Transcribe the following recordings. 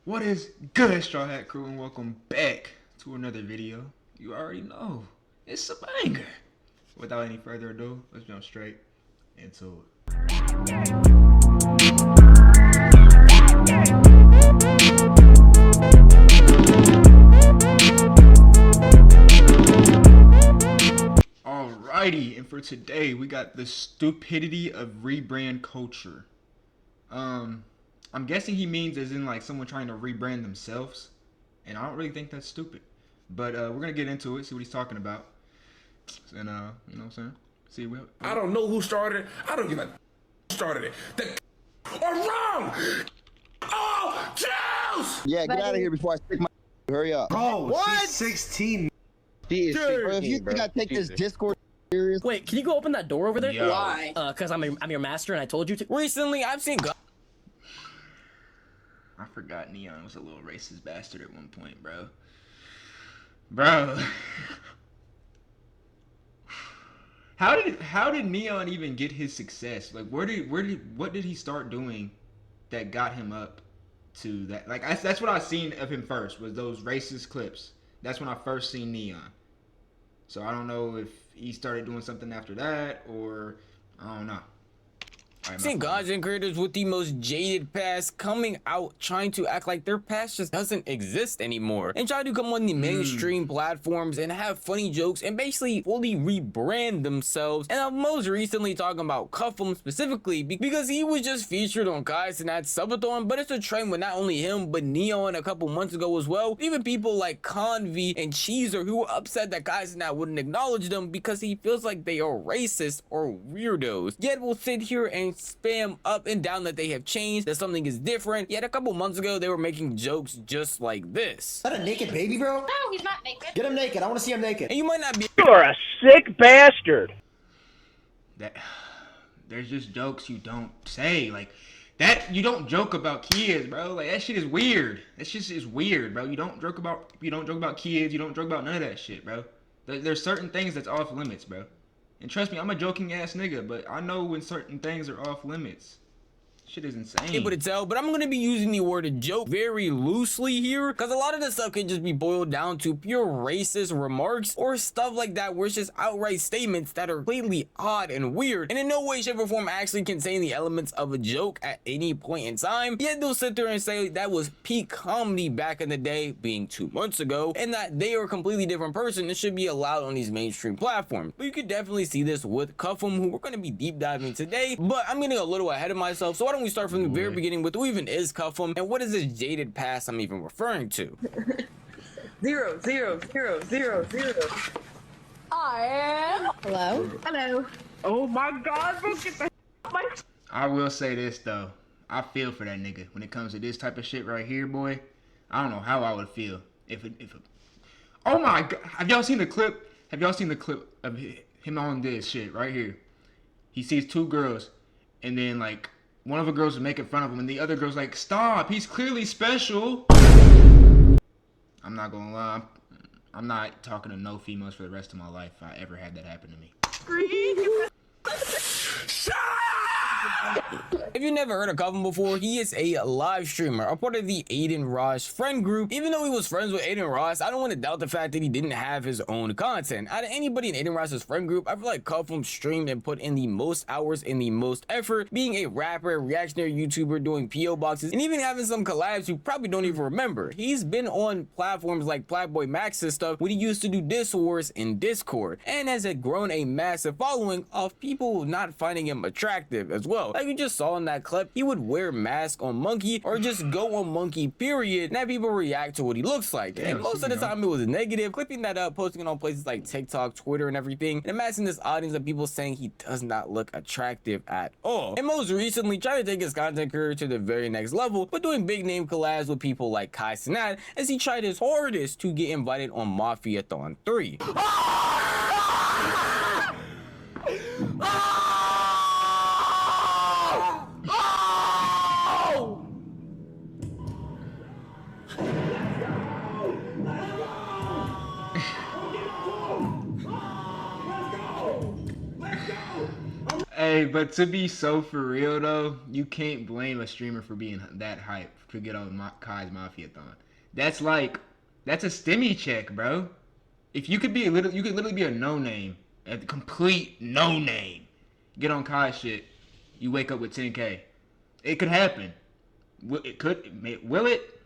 What is good, Straw Hat Crew, and welcome back to another video. You already know, it's a banger. Without any further ado, let's jump straight into it. Alrighty, and for today, we got the stupidity of rebrand culture. I'm guessing he means as in like someone trying to rebrand themselves, and I don't really think that's stupid. But we're gonna get into it, see what he's talking about, and you know what I'm saying? See what? I don't know who started it. I don't give a started it. The are wrong. Oh, Juice! Yeah, get out of here before I stick my. Hurry up. Bro, What? she's 16. She is Bro, if you 16, think I take this Jesus. Discord serious, Wait, can you go open that door over there? Yo. Why? Cause I'm your master and I told you to. Recently, I've seen I forgot Neon was a little racist bastard at one point, bro. Bro. How did Neon even get his success? Like what did he start doing that got him up to that? Like that's what I seen of him first, was those racist clips. That's when I first seen Neon. So I don't know if he started doing something after that, or I don't know. All right, seen my fault. content creators with the most jaded past coming out trying to act like their past just doesn't exist anymore and try to come on the mainstream platforms and have funny jokes and basically fully rebrand themselves. And I'm most recently talking about Cuffham specifically because he was just featured on Kai Cenat's Subathon, but it's a trend with not only him but Neon a couple months ago as well. Even people like Convy and Cheezer who were upset that Kai Cenat wouldn't acknowledge them because he feels like they are racist or weirdos. Yet we'll sit here and spam up and down that they have changed, that something is different. Yet a couple months ago they were making jokes just like this. Is that a naked baby, bro? No, he's not naked. Get him naked. I want to see him naked. And you might not be You're a sick bastard. That there's just jokes you don't say, like that. You don't joke about kids, bro. Like that shit is weird. That shit is weird, bro. You don't joke about kids. You don't joke about none of that shit, bro. There's certain things that's off limits, bro. And trust me, I'm a joking ass nigga, but I know when certain things are off limits. Shit is insane. able to tell, but I'm going to be using the word joke very loosely here because a lot of this stuff can just be boiled down to pure racist remarks or stuff like that where it's just outright statements that are completely odd and weird and in no way, shape, or form actually contain the elements of a joke at any point in time. Yet they'll sit there and say that was peak comedy back in the day, being 2 months ago, and that they are a completely different person and should be allowed on these mainstream platforms. But you could definitely see this with Cuffham, who we're going to be deep diving today, but I'm getting a little ahead of myself, so why don't we start from the very beginning with who even is Cuffham and what is this jaded past I'm even referring to? 0, 0, 0, 0, 0. Hello? Hello. Oh my God, bro, get the my I will say this though, I feel for that nigga when it comes to this type of shit right here, boy. I don't know how I would feel if oh my God, have y'all seen the clip? Have y'all seen the clip of him on this shit right here? He sees two girls, and then like one of the girls is making fun of him, and the other girl's like, "Stop! He's clearly special." I'm not gonna lie, I'm not talking to no females for the rest of my life if I ever had that happen to me. If you've never heard of Cuffham before, he is a live streamer, a part of the Aiden Ross friend group. Even though he was friends with Aiden Ross, I don't want to doubt the fact that he didn't have his own content. Out of anybody in Aiden Ross's friend group, I feel like Cuffham streamed and put in the most hours and the most effort, being a rapper, reactionary YouTuber, doing PO boxes, and even having some collabs you probably don't even remember. He's been on platforms like Flatboy Max and stuff when he used to do Diss Wars in Discord, and has grown a massive following of people not finding him attractive as well. Like you just saw in that clip, he would wear mask on Monkey or just go on Monkey period and have people react to what he looks like. And most of the time it was negative, clipping that up, posting it on places like TikTok, Twitter, and everything, and amassing this audience of people saying he does not look attractive at all. And most recently trying to take his content career to the very next level, but doing big name collabs with people like Kai Cenat as he tried his hardest to get invited on Mafiathon 3. Hey, but to be so for real though, you can't blame a streamer for being that hype to get on Kai's Mafia-thon. That's a stimmy check, bro. If you could be you could literally be a no-name, a complete no-name. Get on Kai's shit, you wake up with 10K. It could happen. Will it?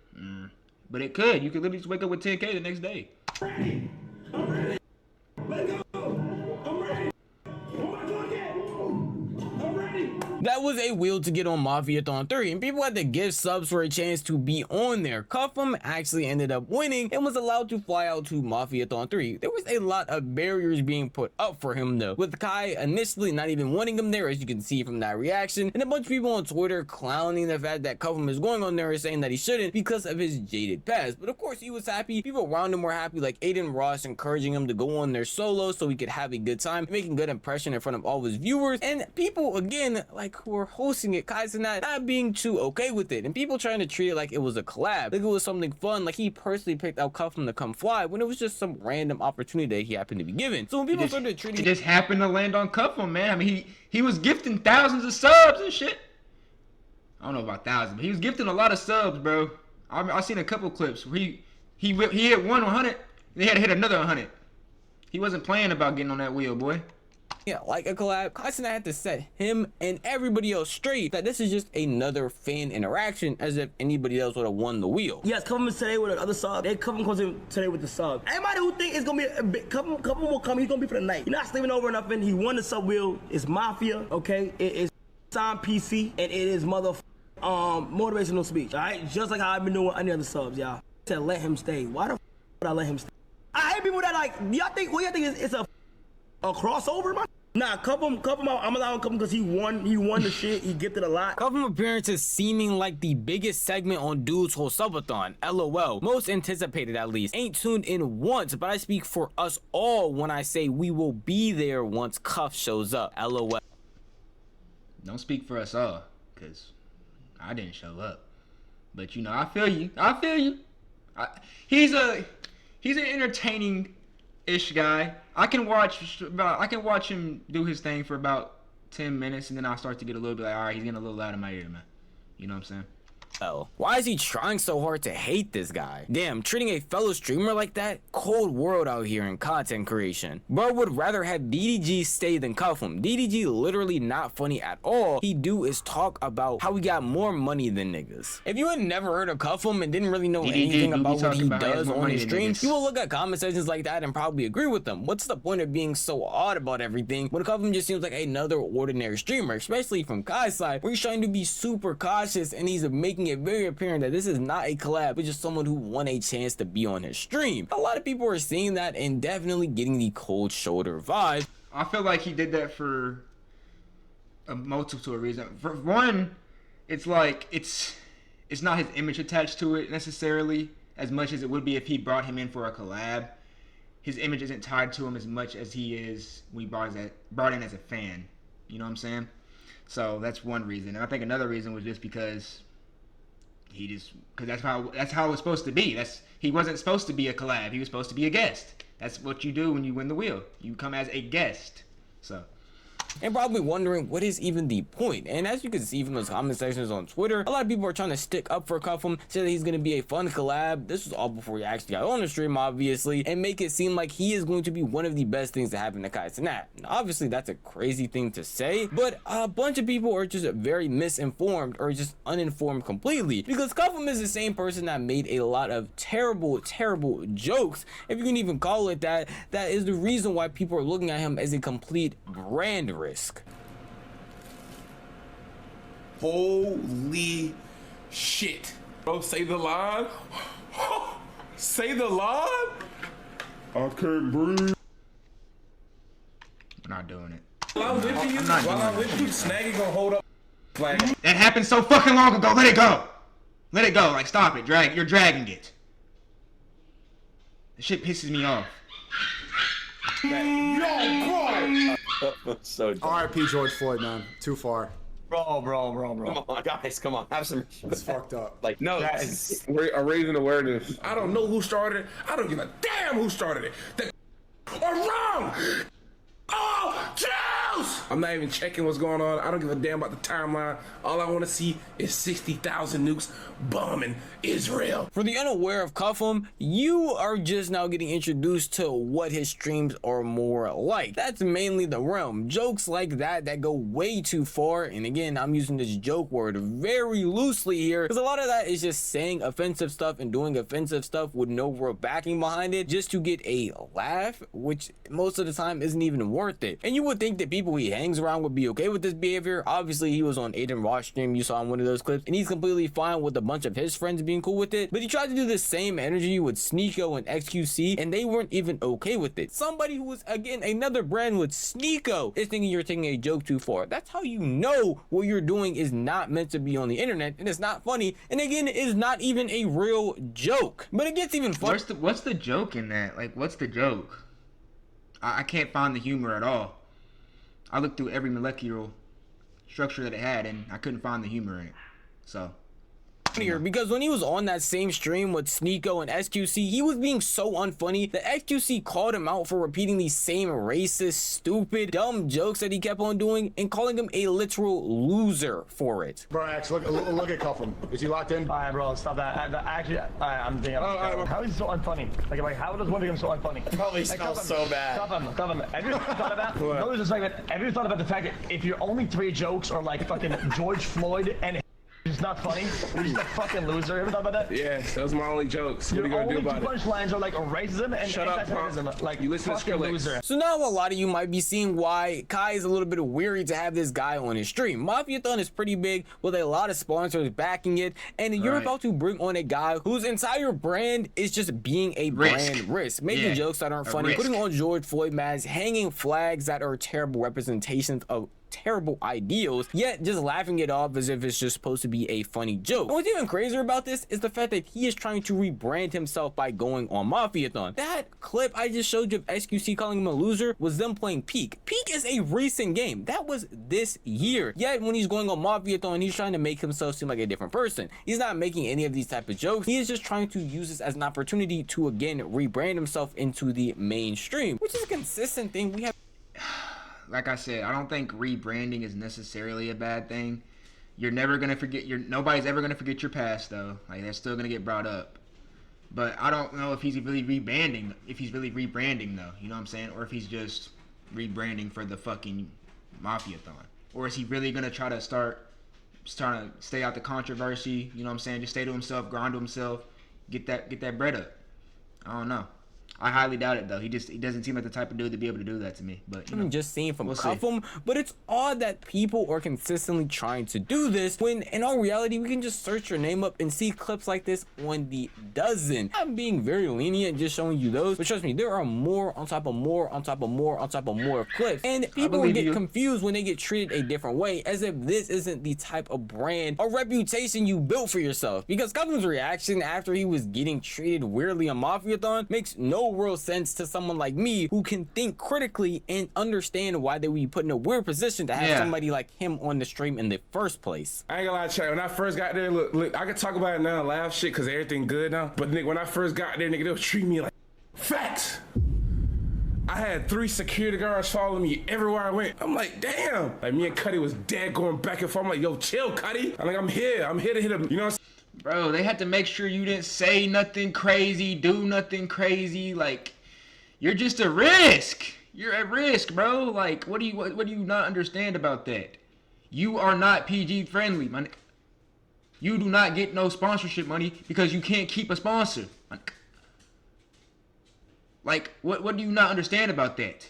But it could. You could literally just wake up with 10K the next day. That was a wheel to get on Mafia-thon 3, and people had to give subs for a chance to be on there. Cuffham actually ended up winning and was allowed to fly out to Mafia-thon 3. There was a lot of barriers being put up for him though, with Kai initially not even wanting him there, as you can see from that reaction, and a bunch of people on Twitter clowning the fact that Cuffham is going on there and saying that he shouldn't because of his jaded past. But of course he was happy, people around him were happy, like Adin Ross encouraging him to go on there solo so he could have a good time, making a good impression in front of all his viewers, and people again like who were hosting it, Kai Cenat, not being too okay with it, and people trying to treat it like it was a collab, like it was something fun, like he personally picked out Cuffham to come fly when it was just some random opportunity that he happened to be given. So when people started treating it just happened to land on Cuffham, man. I mean, he was gifting thousands of subs and shit. I don't know about thousands, but he was gifting a lot of subs, bro. I seen a couple clips where he hit 100, and he had to hit another 100. He wasn't playing about getting on that wheel, boy. Yeah, like a collab, Kai Cenat had to set him and everybody else straight that this is just another fan interaction, as if anybody else would have won the wheel. Yes, Cuffham is today with another sub. Cuffham comes in today with the sub. Anybody who think it's gonna be a bit, Cuffham will come. He's gonna be for the night. You're not sleeping over nothing. He won the sub wheel. It's Mafia, okay? It is on PC, and it is motivational speech. All right, just like how I've been doing with any other subs, y'all. Said let him stay. Why the would I let him stay? I hate people that like. Y'all think it's a crossover, man? Nah, Cuffham, I'm allowing Cuffham because he won the shit. He gifted a lot. Cuffham appearances seeming like the biggest segment on Dude's whole subathon. LOL. Most anticipated at least. Ain't tuned in once, but I speak for us all when I say we will be there once Cuff shows up. LOL. Don't speak for us all, because I didn't show up. But you know, I feel you. He's an entertaining-ish guy. I can watch him do his thing for about 10 minutes, and then I'll start to get a little bit like, all right, he's getting a little loud in my ear, man. You know what I'm saying? Oh, why is he trying so hard to hate this guy? Damn, treating a fellow streamer like that? Cold world out here in content creation. Bro would rather have DDG stay than Cuffham. DDG literally not funny at all. He do is talk about how he got more money than niggas. If you had never heard of Cuffham and didn't really know anything about what he does on his streams, you will look at comment sections like that and probably agree with them. What's the point of being so odd about everything when Cuffham just seems like another ordinary streamer, especially from Kai's side, where he's trying to be super cautious and he's making it very apparent that this is not a collab, but just someone who won a chance to be on his stream. A lot of people are seeing that and definitely getting the cold shoulder vibe. I feel like he did that for a multitude of reasons. For one, it's like it's not his image attached to it necessarily as much as it would be if he brought him in for a collab. His image isn't tied to him as much as he is when he brought in as a fan. You know what I'm saying? So that's one reason. And I think another reason was just because that's how it was supposed to be. He wasn't supposed to be a collab. He was supposed to be a guest. That's what you do when you win the wheel. You come as a guest. So. And probably wondering what is even the point. And as you can see from those comment sections on Twitter, a lot of people are trying to stick up for Cuffham, say that he's going to be a fun collab. This was all before he actually got on the stream, obviously, and make it seem like he is going to be one of the best things to happen to Kai Cenat. Obviously, that's a crazy thing to say, but a bunch of people are just very misinformed or just uninformed completely, because Cuffham is the same person that made a lot of terrible jokes, if you can even call it that. That is the reason why people are looking at him as a complete brand risk. Holy shit. Bro, say the line. Say the line. I can't breathe. I'm not doing it. While I'm with you, Snaggy gonna hold up flag. That happened so fucking long ago. Let it go. Let it go. Like, stop it. You're dragging it. This shit pisses me off. Yo, bro. So R.I.P. George Floyd, man. Too far. Bro. Come on, guys, come on. Have some. It's fucked up. Like, No, guys. raising awareness. I don't know who started it. I don't give a damn who started it. They are wrong. Oh, Jews! I'm not even checking what's going on. I don't give a damn about the timeline. All I want to see is 60,000 nukes bombing Israel. For the unaware of Cuffham, you are just now getting introduced to what his streams are more like. That's mainly the realm. Jokes like that go way too far, and again, I'm using this joke word very loosely here because a lot of that is just saying offensive stuff and doing offensive stuff with no real backing behind it just to get a laugh, which most of the time isn't even worth it. And you would think that people he hangs around would be okay with this behavior. Obviously, he was on Adin Ross stream, you saw in one of those clips, and he's completely fine with a bunch of his friends being cool with it, but he tried to do the same energy with Sneeko and XQC, and they weren't even okay with it. Somebody who was, again, another brand with Sneeko is thinking you're taking a joke too far. That's how you know what you're doing is not meant to be on the internet, and it's not funny, and again, it is not even a real joke. But it gets even funnier. What's the joke in that? Like, what's the joke? I can't find the humor at all. I looked through every molecular structure that it had, and I couldn't find the humor in it. So because when he was on that same stream with Sneeko and XQC, he was being so unfunny that XQC called him out for repeating these same racist, stupid, dumb jokes that he kept on doing and calling him a literal loser for it. Bro, X, look at Cuffham. Is he locked in? All right, bro, stop that. Actually, I'm thinking. How is he so unfunny? Like, how does one become so unfunny? Probably smells so bad. Stop him. Have you thought about? No, there's just like, have you thought about the fact that if your only 3 jokes are like fucking George Floyd and it's not funny, you're just a fucking loser. Ever thought about that? Yeah, those are my only jokes. What are you gonna do about it? Your only 2 punchlines are like racism and shut up, anti-Semitism. Like, you listen to fucking Skrillex. loser. So now a lot of you might be seeing why Kai is a little bit weary to have this guy on his stream. Mafiathon is pretty big with a lot of sponsors backing it, and you're about to bring on a guy whose entire brand is just being a brand risk, making jokes that aren't funny, putting on George Floyd masks, hanging flags that are terrible representations of terrible ideals, yet just laughing it off as if it's just supposed to be a funny joke. What's even crazier about this is the fact that he is trying to rebrand himself by going on Mafiathon. That clip I just showed you of XQC calling him a loser was them playing Peak. Peak is a recent game. That was this year. Yet when he's going on Mafiathon, he's trying to make himself seem like a different person. He's not making any of these type of jokes. He is just trying to use this as an opportunity to again rebrand himself into the mainstream, which is a consistent thing we have. Like I said, I don't think rebranding is necessarily a bad thing. You're never gonna forget nobody's ever gonna forget your past though. Like, that's still gonna get brought up. But I don't know if he's really rebranding though, you know what I'm saying? Or if he's just rebranding for the fucking Mafiathon. Or is he really gonna try to trying to stay out the controversy, you know what I'm saying? Just stay to himself, grind to himself, get that bread up. I don't know. I highly doubt it though. He doesn't seem like the type of dude to be able to do that to me. But you know, just seeing from Cuffham, but it's odd that people are consistently trying to do this when in all reality we can just search your name up and see clips like this on the dozen. I'm being very lenient just showing you those, but trust me, there are more on top of more on top of more on top of more clips, and people will get confused when they get treated a different way, as if this isn't the type of brand or reputation you built for yourself. Because Cuffham's reaction after he was getting treated weirdly on Mafiathon makes no real sense to someone like me who can think critically and understand why they would be put in a weird position to have somebody like him on the stream in the first place. I ain't gonna lie to you, when I first got there, look, I can talk about it now, laugh shit, cause everything good now. But nigga, when I first got there, nigga, they was treating me like facts. I had 3 security guards following me everywhere I went. I'm like, damn. Like, me and Cuddy was dead going back and forth. I'm like, yo, chill, Cuddy. I'm like, I'm here to hit him. You know what I'm saying? Bro, they had to make sure you didn't say nothing crazy, do nothing crazy. Like, you're just a risk. You're at risk, bro. Like, what do you not understand about that? You are not PG friendly, man. You do not get no sponsorship money because you can't keep a sponsor. Like, what do you not understand about that?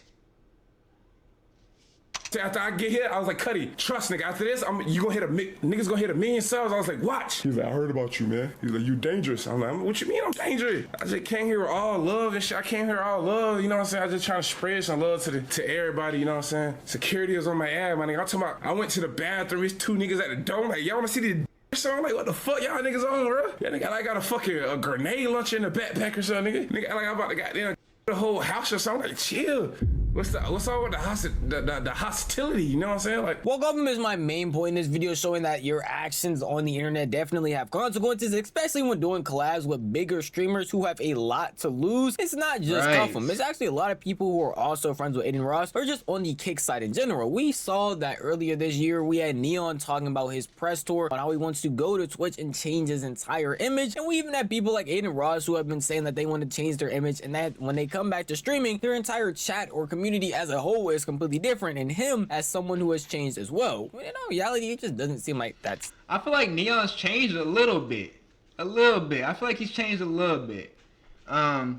After I get here, I was like, Cuddy, trust nigga. After this, niggas gonna hit 1 million subs. I was like, watch. He's like, I heard about you, man. He's like, you dangerous. I'm like, what you mean I'm dangerous? I just came here with all love and shit. I came here all love, you know what I'm saying? I just trying to spread some love to everybody, you know what I'm saying? Security was on my ass, my nigga. I'm talking about, I went to the bathroom, there's 2 niggas at the door, like, y'all wanna see the so I'm like, what the fuck y'all niggas on, bro? Yeah, nigga, I got a grenade launcher in the backpack or something, nigga. Nigga, like, I'm about to goddamn the whole house or something. I'm like, chill. What's all with the hostility? You know what I'm saying? Like, well, government is my main point in this video, showing that your actions on the internet definitely have consequences, especially when doing collabs with bigger streamers who have a lot to lose. It's not just Cuffham. It's actually a lot of people who are also friends with Adin Ross, or just on the kick side in general. We saw that earlier this year. We had Neon talking about his press tour, on how he wants to go to Twitch and change his entire image. And we even have people like Adin Ross who have been saying that they want to change their image, and that when they come back to streaming, their entire chat or community as a whole is completely different, and him as someone who has changed as well. In all reality, it just doesn't seem like that's... I feel like Neon's changed a little bit. I feel like he's changed a little bit. I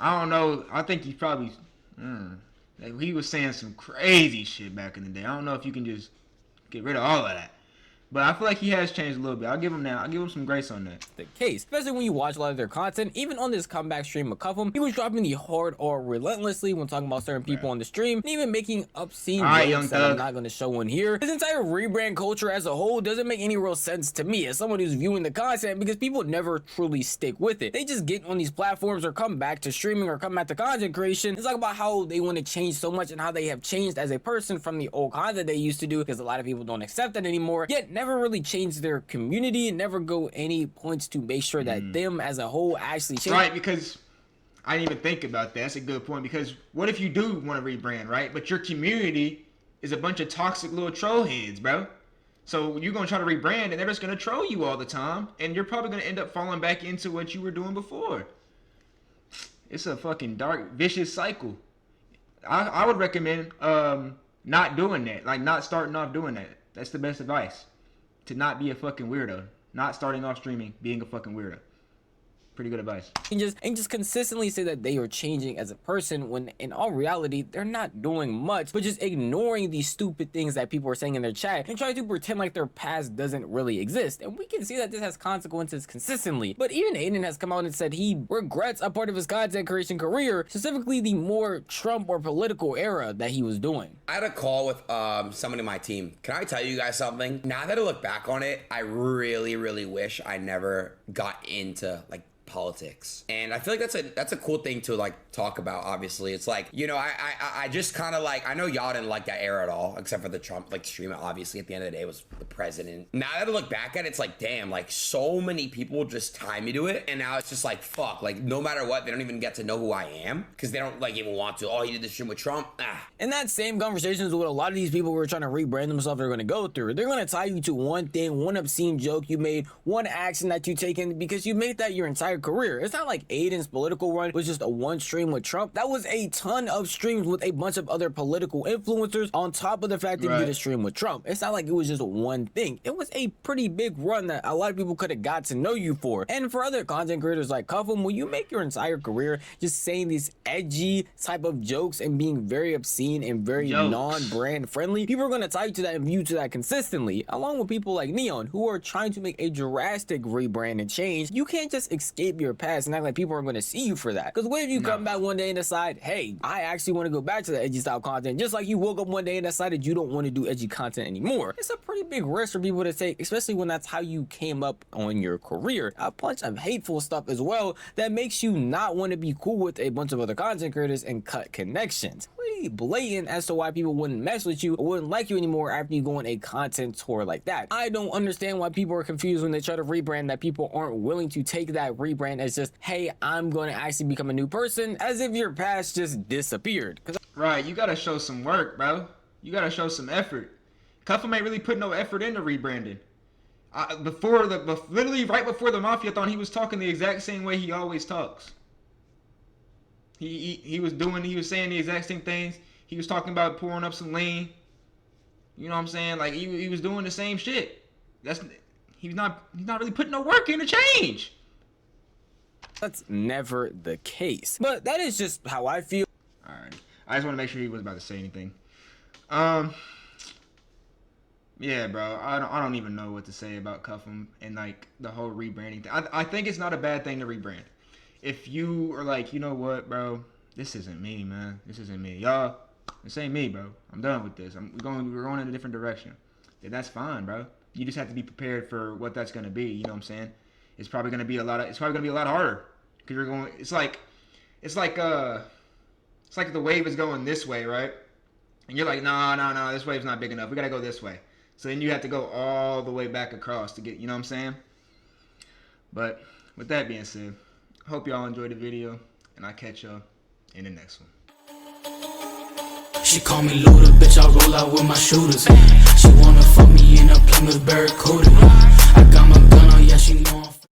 don't know. I think he's probably... like, he was saying some crazy shit back in the day. I don't know if you can just get rid of all of that. But I feel like he has changed a little bit. I'll give him that. I'll give him some grace on that. The case, especially when you watch a lot of their content. Even on this comeback stream of Cuffham, he was dropping the hard R relentlessly when talking about certain people on the stream, and even making obscene jokes that I'm not going to show in here. His entire rebrand culture as a whole doesn't make any real sense to me as someone who's viewing the content, because people never truly stick with it. They just get on these platforms or come back to streaming or come back to content creation. It's like about how they want to change so much and how they have changed as a person from the old content they used to do, because a lot of people don't accept that anymore, yet never really change their community and never go any points to make sure that them as a whole actually change. Right, because I didn't even think about that. That's a good point, because what if you do want to rebrand, right? But your community is a bunch of toxic little troll heads, bro. So you're going to try to rebrand and they're just going to troll you all the time, and you're probably going to end up falling back into what you were doing before. It's a fucking dark, vicious cycle. I would recommend not doing that, like not starting off doing that. That's the best advice. To not be a fucking weirdo. Not starting off streaming, being a fucking weirdo. Pretty good advice. And just consistently say that they are changing as a person, when in all reality they're not doing much, but just ignoring these stupid things that people are saying in their chat and trying to pretend like their past doesn't really exist. And we can see that this has consequences consistently. But even Adin has come out and said he regrets a part of his content creation career, specifically the more Trump or political era that he was doing. I had a call with someone in my team. Can I tell you guys something? Now that I look back on it, I really wish I never got into like politics. And I feel like that's a cool thing to like talk about. Obviously, it's like, you know, I just kind of like, I know y'all didn't like that era at all, except for the Trump like stream. Obviously, at the end of the day, it was the president. Now that I look back at it, it's like, damn, like so many people just tie me to it, and now it's just like, fuck, like no matter what, they don't even get to know who I am because they don't like even want to. Oh, he did the stream with Trump. And that same conversation is what a lot of these people who are trying to rebrand themselves are going to go through. They're going to tie you to one thing, one obscene joke you made, one action that you taken, because you made that your entire career. It's not like Adin's political run was just a one stream with Trump. That was a ton of streams with a bunch of other political influencers on top of the fact that you did a stream with Trump. It's not like it was just one thing. It was a pretty big run that a lot of people could have got to know you for. And for other content creators like Cuffham, when you make your entire career just saying these edgy type of jokes and being very obscene and very non-brand friendly, people are going to tie you to that and view to that consistently, along with people like Neon who are trying to make a drastic rebrand and change. You can't just escape your past and act like people are going to see you for that. Because what if you come back one day and decide, hey, I actually want to go back to the edgy style content, just like you woke up one day and decided you don't want to do edgy content anymore? It's a pretty big risk for people to take, especially when that's how you came up on your career. A bunch of hateful stuff as well that makes you not want to be cool with a bunch of other content creators and cut connections. Pretty blatant as to why people wouldn't mess with you or wouldn't like you anymore after you go on a content tour like that. I don't understand why people are confused when they try to rebrand, that people aren't willing to take that rebrand as just, hey, I'm going to actually become a new person, as if your past just disappeared. Right, you gotta show some work, bro. You gotta show some effort. Cuffham ain't really put no effort into rebranding. Literally right before the Mafia-thon, he was talking the exact same way he always talks. He was saying the exact same things. He was talking about pouring up some lean. You know what I'm saying? Like he was doing the same shit. He's not really putting no work in to change. That's never the case. But that is just how I feel. Alright. I just want to make sure he wasn't about to say anything. Yeah, bro. I don't even know what to say about Cuffham and like the whole rebranding thing. I think it's not a bad thing to rebrand. If you are like, you know what, bro, this isn't me, man. This isn't me. Y'all, this ain't me, bro. I'm done with this. We're going in a different direction. Then that's fine, bro. You just have to be prepared for what that's gonna be. You know what I'm saying? It's probably gonna be a lot harder because you're going. It's like It's like the wave is going this way, right? And you're like, nah, this wave's not big enough. We gotta go this way. So then you have to go all the way back across to get, you know what I'm saying? But with that being said, I hope y'all enjoyed the video, and I'll catch y'all in the next one. She call me Luda, bitch, I roll out with my shooters. She wanna fuck me in a Plymouth Barracuda. I got my gun on, yeah, she know I'm